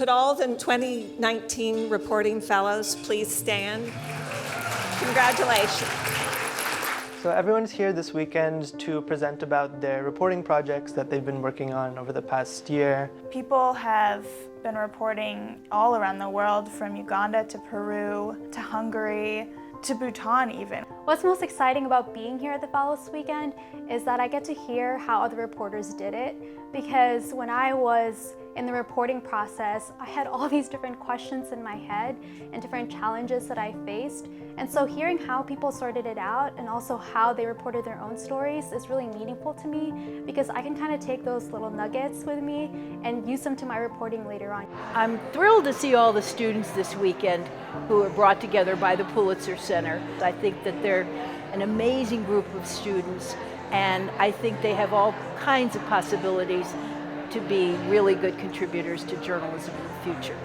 Could all the 2019 reporting fellows please stand? Congratulations. So everyone's here this weekend to present about their reporting projects that they've been working on over the past year. People have been reporting all around the world, from Uganda to Peru to Hungary to Bhutan even. What's most exciting about being here at the Fellows Weekend is that I get to hear how other reporters did it, because when I was in the reporting process, I had all these different questions in my head and different challenges that I faced. And so hearing how people sorted it out and also how they reported their own stories is really meaningful to me, because I can kind of take those little nuggets with me and use them to my reporting later on. I'm thrilled to see all the students this weekend who were brought together by the Pulitzer Center. I think that they're an amazing group of students, and I think they have all kinds of possibilities to be really good contributors to journalism in the future.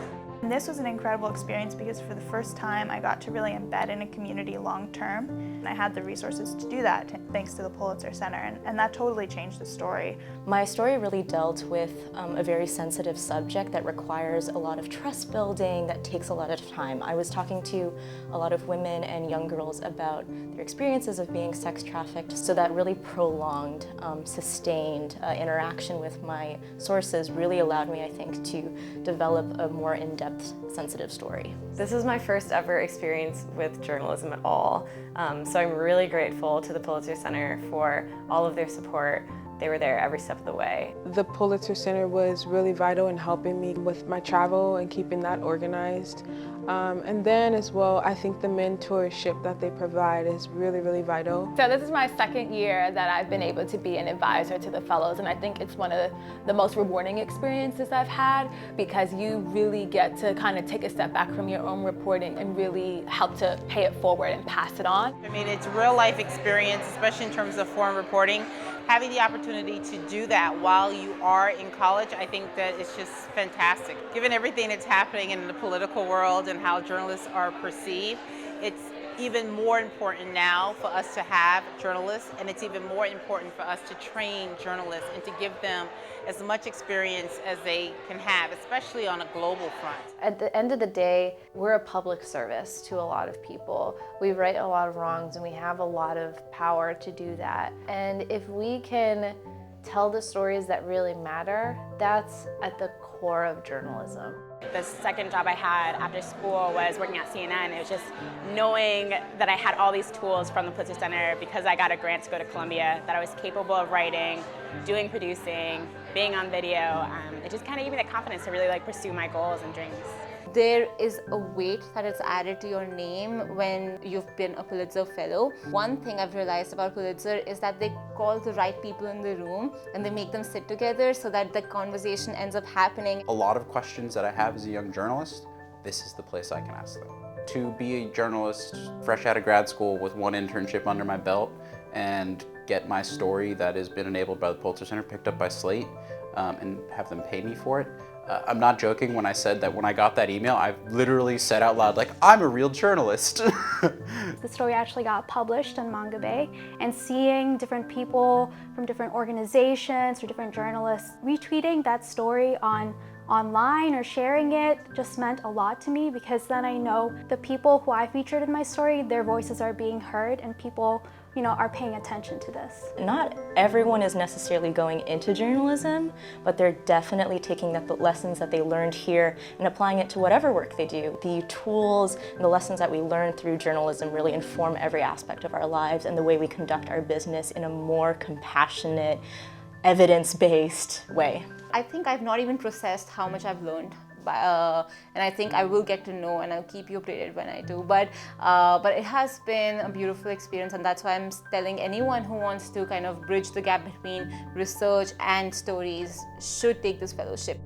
And this was an incredible experience because for the first time I got to really embed in a community long term, and I had the resources to do that thanks to the Pulitzer Center, and that totally changed the story. My story really dealt with a very sensitive subject that requires a lot of trust building, that takes a lot of time. I was talking to a lot of women and young girls about their experiences of being sex trafficked, so that really prolonged, sustained interaction with my sources really allowed me, I think, to develop a more in-depth, sensitive story. This is my first ever experience with journalism at all, so I'm really grateful to the Pulitzer Center for all of their support. They were there every step of the way. The Pulitzer Center was really vital in helping me with my travel and keeping that organized. And then as well, I think the mentorship that they provide is really, really vital. So this is my second year that I've been able to be an advisor to the fellows, and I think it's one of the most rewarding experiences I've had, because you really get to kind of take a step back from your own reporting and really help to pay it forward and pass it on. I mean, it's real life experience, especially in terms of foreign reporting. Having the opportunity to do that while you are in college, I think that it's just fantastic. Given everything that's happening in the political world and how journalists are perceived, it's even more important now for us to have journalists, and it's even more important for us to train journalists and to give them as much experience as they can have, especially on a global front. At the end of the day, we're a public service to a lot of people. We right a lot of wrongs, and we have a lot of power to do that. And if we can tell the stories that really matter, that's at the core of journalism. The second job I had after school was working at CNN. It was just knowing that I had all these tools from the Pulitzer Center because I got a grant to go to Columbia, that I was capable of writing, doing producing, being on video. It just kind of gave me the confidence to really pursue my goals and dreams. There is a weight that is added to your name when you've been a Pulitzer Fellow. One thing I've realized about Pulitzer is that they call the right people in the room and they make them sit together so that the conversation ends up happening. A lot of questions that I have as a young journalist, this is the place I can ask them. To be a journalist fresh out of grad school with one internship under my belt and get my story that has been enabled by the Pulitzer Center picked up by Slate and have them pay me for it. I'm not joking when I said that when I got that email, I literally said out loud, I'm a real journalist. The story actually got published on Manga Bay, and seeing different people from different organizations or different journalists retweeting that story online or sharing it just meant a lot to me, because then I know the people who I featured in my story, their voices are being heard, and people are paying attention to this. Not everyone is necessarily going into journalism, but they're definitely taking the lessons that they learned here and applying it to whatever work they do. The tools and the lessons that we learn through journalism really inform every aspect of our lives and the way we conduct our business in a more compassionate, evidence-based way. I think I've not even processed how much I've learned. And I think I will get to know, and I'll keep you updated when I do. But it has been a beautiful experience, and that's why I'm telling anyone who wants to kind of bridge the gap between research and stories should take this fellowship.